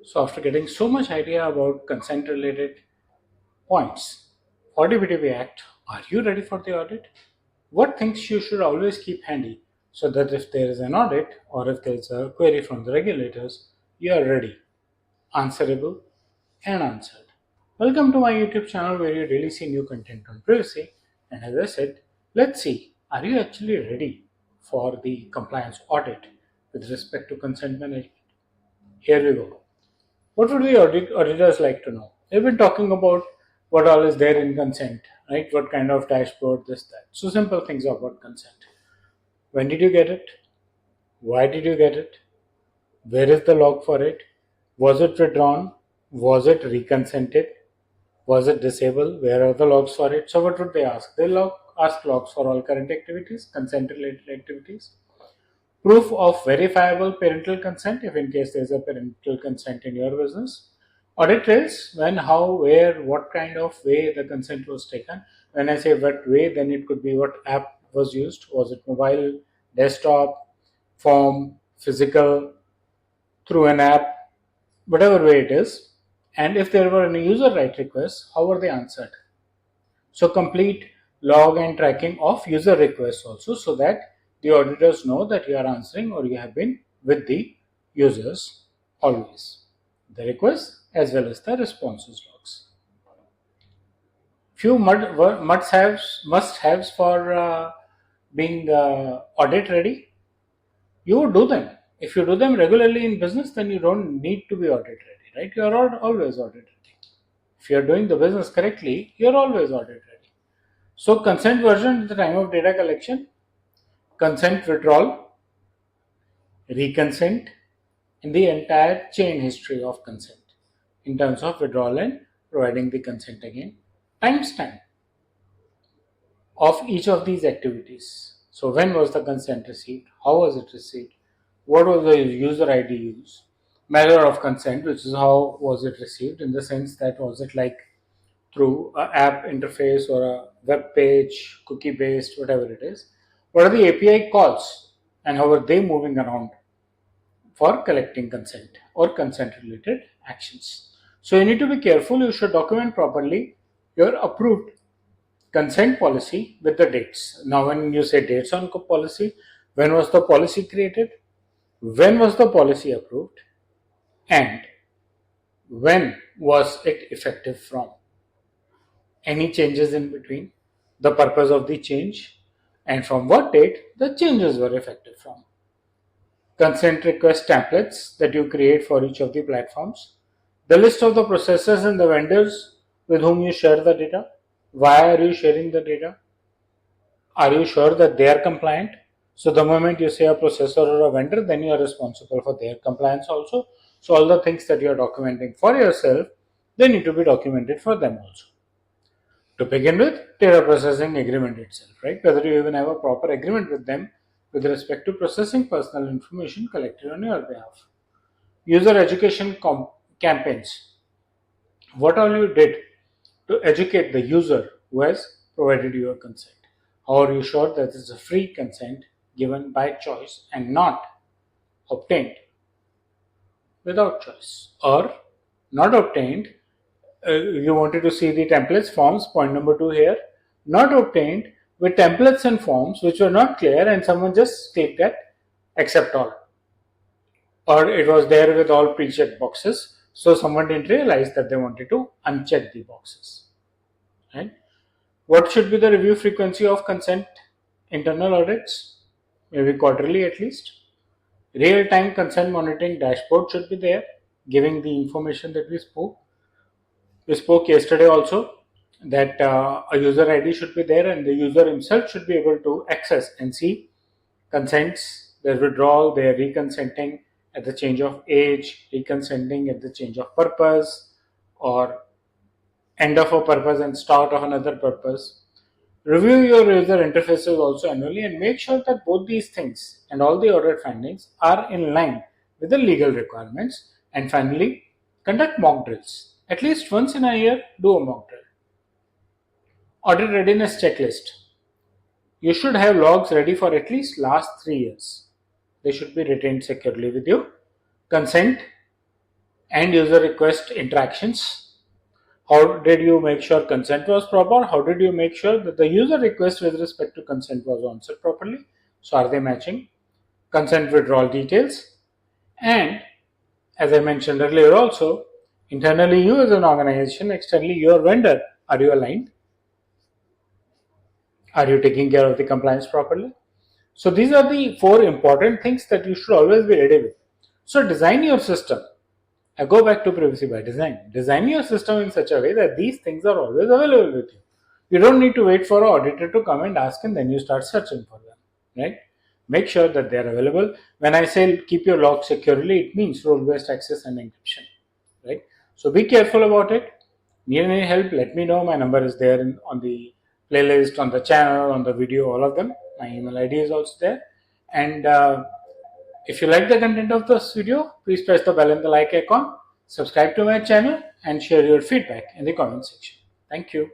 So after getting so much idea about consent related points for DPDP Act, are you ready for the audit? What things you should always keep handy so that if there is an audit or if there is a query from the regulators, you are ready, answerable and answered. Welcome to my YouTube channel where you really see new content on privacy. And as I said, let's see, are you actually ready for the compliance audit with respect to consent management? Here we go. What would the auditors like to know? They've been talking about what all is there in consent, right? What kind of dashboard, this, that. So simple things about consent. When did you get it? Why did you get it? Where is the log for it? Was it withdrawn? Was it reconsented? Was it disabled? Where are the logs for it? So what would they ask? Ask logs for all current activities, consent related activities. Proof of verifiable parental consent if in case there is a parental consent in your business. Audit trails when, how, where, what kind of way the consent was taken. When I say what way, then it could be what app was used. Was it mobile, desktop, form, physical, through an app, whatever way it is. And if there were any user right requests, how were they answered? So complete log and tracking of user requests also so that the auditors know that you are answering or you have been with the users always. The requests as well as the responses logs. Few must-haves for being audit ready. You would do them. If you do them regularly in business, then you don't need to be audit ready, right? You are always audit ready. If you are doing the business correctly, you are always audit ready. So consent version at the time of data collection, consent withdrawal, reconsent, and the entire chain history of consent in terms of withdrawal and providing the consent again, timestamp of each of these activities. So when was the consent received? How was it received? What was the user ID used? Measure of consent, which is how was it received in the sense that was it like through an app interface or a web page, cookie based, whatever it is. What are the API calls and how are they moving around for collecting consent or consent related actions? So you need to be careful. You should document properly your approved consent policy with the dates. Now, when you say dates on policy, when was the policy created? When was the policy approved? And when was it effective from? Any changes in between, the purpose of the change, and from what date the changes were effective from. Consent request templates that you create for each of the platforms, the list of the processors and the vendors with whom you share the data. Why are you sharing the data? Are you sure that they are compliant? So the moment you say a processor or a vendor, then you are responsible for their compliance also. So all the things that you are documenting for yourself, they need to be documented for them also. To begin with, data processing agreement itself, right? Whether you even have a proper agreement with them with respect to processing personal information collected on your behalf. User education campaigns. What all you did to educate the user who has provided your consent. How are you sure that it's a free consent given by choice and not obtained without choice or not obtained? You wanted to see the templates forms, point number 2 here, not obtained with templates and forms which were not clear and someone just clicked that accept all, or it was there with all pre-checked boxes, so someone didn't realize that they wanted to uncheck the boxes, right? What should be the review frequency of consent internal audits? Maybe quarterly at least. Real-time consent monitoring dashboard should be there, giving the information that we spoke. We spoke yesterday also that a user ID should be there and the user himself should be able to access and see consents, their withdrawal, their reconsenting at the change of age, reconsenting at the change of purpose, or end of a purpose and start of another purpose. Review your user interfaces also annually and make sure that both these things and all the audit findings are in line with the legal requirements. And finally, conduct mock drills. At least once in a year, do a mock drill. Audit readiness checklist. You should have logs ready for at least last 3 years. They should be retained securely with you. Consent end user request interactions. How did you make sure consent was proper? How did you make sure that the user request with respect to consent was answered properly? So are they matching? Consent withdrawal details. And as I mentioned earlier also, internally you as an organization, externally your vendor, are you aligned? Are you taking care of the compliance properly? So these are the four important things that you should always be ready with. So design your system. I go back to privacy by design. Design your system in such a way that these things are always available with you. You don't need to wait for an auditor to come and ask and then you start searching for them, right? Make sure that they are available. When I say keep your log securely, it means role-based access and encryption, right? So be careful about it. Need any help? Let me know. My number is there on the playlist, on the channel, on the video, all of them. My email ID is also there. And if you like the content of this video, please press the bell and the like icon, subscribe to my channel, and share your feedback in the comment section. Thank you.